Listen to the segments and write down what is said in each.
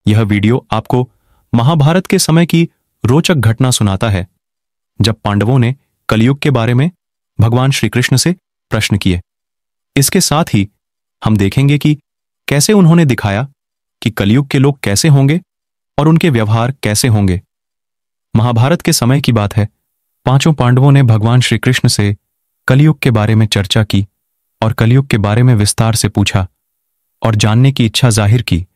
यह वीडियो आपको महाभारत के समय की रोचक घटना सुनाता है जब पांडवों ने कलयुग के बारे में भगवान श्री कृष्ण से प्रश्न किए। इसके साथ ही हम देखेंगे कि कैसे उन्होंने दिखाया कि कलयुग के लोग कैसे होंगे और उनके व्यवहार कैसे होंगे। महाभारत के समय की बात है। पांचों पांडवों ने भगवान श्री कृष्ण से कलयुग के बारे में चर्चा की और कलयुग के बारे में विस्तार से पूछा और जानने की इच्छा जाहिर की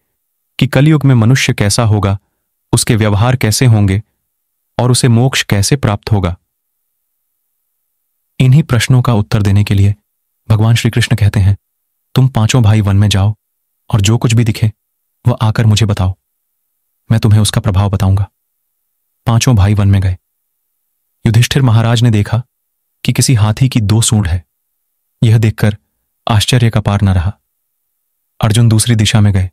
कि कलयुग में मनुष्य कैसा होगा, उसके व्यवहार कैसे होंगे और उसे मोक्ष कैसे प्राप्त होगा। इन्हीं प्रश्नों का उत्तर देने के लिए भगवान श्री कृष्ण कहते हैं, तुम पांचों भाई वन में जाओ और जो कुछ भी दिखे वह आकर मुझे बताओ, मैं तुम्हें उसका प्रभाव बताऊंगा। पांचों भाई वन में गए। युधिष्ठिर महाराज ने देखा कि किसी हाथी की 2 सूंड है। यह देखकर आश्चर्य का पार न रहा। अर्जुन दूसरी दिशा में गए।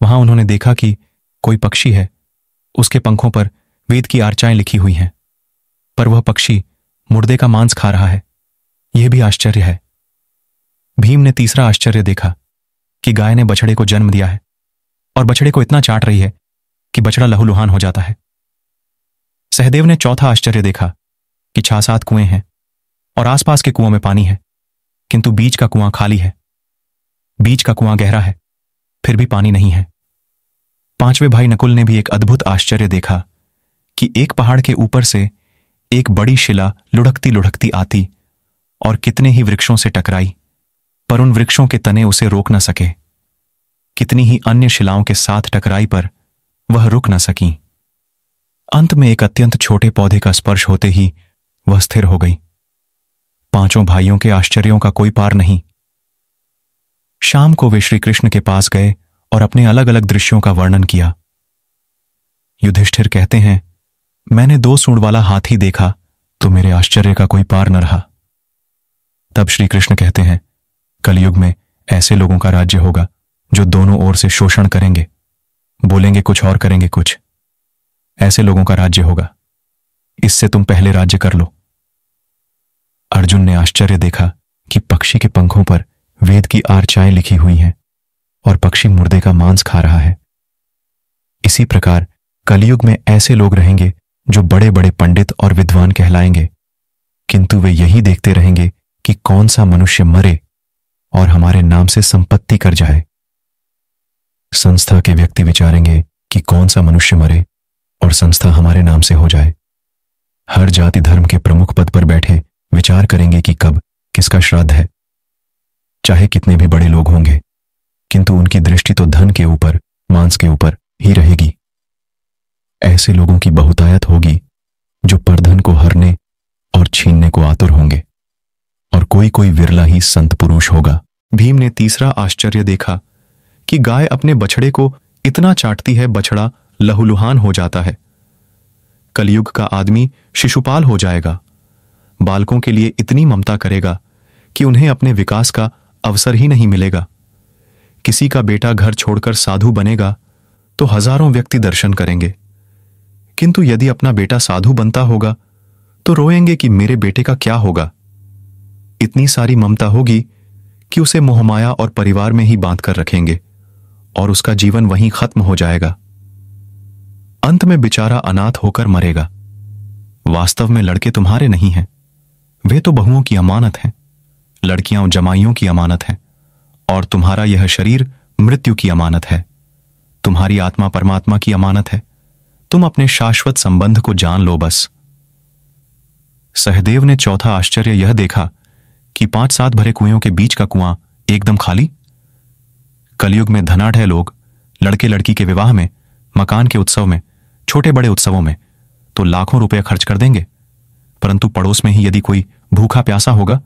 वहां उन्होंने देखा कि कोई पक्षी है, उसके पंखों पर वेद की आर्चाएं लिखी हुई हैं, पर वह पक्षी मुर्दे का मांस खा रहा है। यह भी आश्चर्य है। भीम ने तीसरा आश्चर्य देखा कि गाय ने बछड़े को जन्म दिया है और बछड़े को इतना चाट रही है कि बछड़ा लहूलुहान हो जाता है। सहदेव ने चौथा आश्चर्य देखा कि 6-7 कुएं हैं और आसपास के कुओं में पानी है, किंतु बीच का कुआं खाली है। बीच का कुआं गहरा है, फिर भी पानी नहीं है। पांचवें भाई नकुल ने भी एक अद्भुत आश्चर्य देखा कि एक पहाड़ के ऊपर से एक बड़ी शिला लुढ़कती लुढ़कती आती और कितने ही वृक्षों से टकराई, पर उन वृक्षों के तने उसे रोक न सके। कितनी ही अन्य शिलाओं के साथ टकराई पर वह रुक न सकी। अंत में एक अत्यंत छोटे पौधे का स्पर्श होते ही वह स्थिर हो गई। पांचों भाइयों के आश्चर्यों का कोई पार नहीं। शाम को वे श्री कृष्ण के पास गए और अपने अलग अलग दृश्यों का वर्णन किया। युधिष्ठिर कहते हैं, मैंने 2 सूंड वाला हाथी देखा तो मेरे आश्चर्य का कोई पार न रहा। तब श्री कृष्ण कहते हैं, कलयुग में ऐसे लोगों का राज्य होगा जो दोनों ओर से शोषण करेंगे, बोलेंगे कुछ और करेंगे कुछ। ऐसे लोगों का राज्य होगा। इससे तुम पहले राज्य कर लो। अर्जुन ने आश्चर्य देखा कि पक्षी के पंखों पर वेद की आर्चाएं लिखी हुई हैं और पक्षी मुर्दे का मांस खा रहा है। इसी प्रकार कलयुग में ऐसे लोग रहेंगे जो बड़े बड़े पंडित और विद्वान कहलाएंगे, किंतु वे यही देखते रहेंगे कि कौन सा मनुष्य मरे और हमारे नाम से संपत्ति कर जाए। संस्था के व्यक्ति विचारेंगे कि कौन सा मनुष्य मरे और संस्था हमारे नाम से हो जाए। हर जाति धर्म के प्रमुख पद पर बैठे विचार करेंगे कि कब किसका श्राद्ध है। चाहे कितने भी बड़े लोग होंगे, किंतु उनकी दृष्टि तो धन के ऊपर, मांस के ऊपर ही रहेगी। ऐसे लोगों की बहुतायत होगी जो परधन को हरने और छीनने को आतुर होंगे, और कोई कोई विरला ही संत पुरुष होगा। भीम ने तीसरा आश्चर्य देखा कि गाय अपने बछड़े को इतना चाटती है, बछड़ा लहूलुहान हो जाता है। कलयुग का आदमी शिशुपाल हो जाएगा। बालकों के लिए इतनी ममता करेगा कि उन्हें अपने विकास का अवसर ही नहीं मिलेगा। किसी का बेटा घर छोड़कर साधु बनेगा तो हजारों व्यक्ति दर्शन करेंगे, किंतु यदि अपना बेटा साधु बनता होगा तो रोएंगे कि मेरे बेटे का क्या होगा। इतनी सारी ममता होगी कि उसे मोहमाया और परिवार में ही बांध कर रखेंगे और उसका जीवन वहीं खत्म हो जाएगा। अंत में बेचारा अनाथ होकर मरेगा। वास्तव में लड़के तुम्हारे नहीं हैं, वे तो बहुओं की अमानत हैं। लड़कियां जमाइयों की अमानत हैं और तुम्हारा यह शरीर मृत्यु की अमानत है। तुम्हारी आत्मा परमात्मा की अमानत है। तुम अपने शाश्वत संबंध को जान लो बस। सहदेव ने चौथा आश्चर्य यह देखा कि 5-7 भरे कुएं के बीच का कुआं एकदम खाली। कलयुग में धनाढ़ है लोग लड़के लड़की के विवाह में, मकान के उत्सव में, छोटे बड़े उत्सवों में तो लाखों रुपए खर्च कर देंगे, परंतु पड़ोस में ही यदि कोई भूखा प्यासा होगा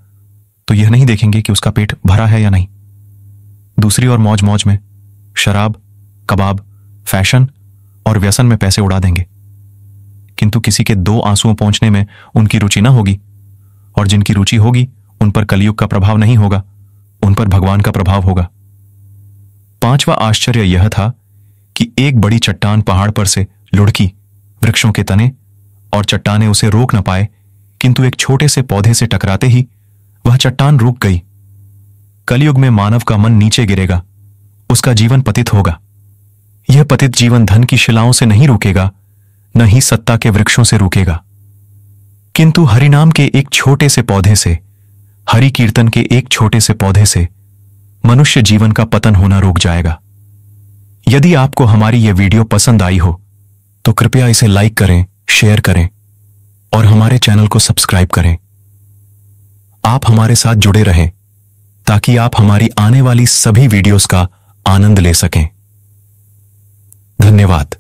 तो यह नहीं देखेंगे कि उसका पेट भरा है या नहीं। दूसरी ओर मौज मौज में शराब, कबाब, फैशन और व्यसन में पैसे उड़ा देंगे, किंतु किसी के 2 आंसुओं पहुंचने में उनकी रुचि ना होगी, और जिनकी रुचि होगी उन पर कलयुग का प्रभाव नहीं होगा, उन पर भगवान का प्रभाव होगा। 5वां आश्चर्य यह था कि एक बड़ी चट्टान पहाड़ पर से लुढ़की वृक्षों के तने और चट्टाने उसे रोक न पाए, किंतु एक छोटे से पौधे से टकराते ही वह चट्टान रुक गई। कलयुग में मानव का मन नीचे गिरेगा, उसका जीवन पतित होगा। यह पतित जीवन धन की शिलाओं से नहीं रुकेगा, न ही सत्ता के वृक्षों से रुकेगा, किंतु हरिनाम के एक छोटे से पौधे से, हरि कीर्तन के एक छोटे से पौधे से मनुष्य जीवन का पतन होना रुक जाएगा। यदि आपको हमारी यह वीडियो पसंद आई हो तो कृपया इसे लाइक करें, शेयर करें और हमारे चैनल को सब्सक्राइब करें। आप हमारे साथ जुड़े रहें ताकि आप हमारी आने वाली सभी वीडियोस का आनंद ले सकें। धन्यवाद।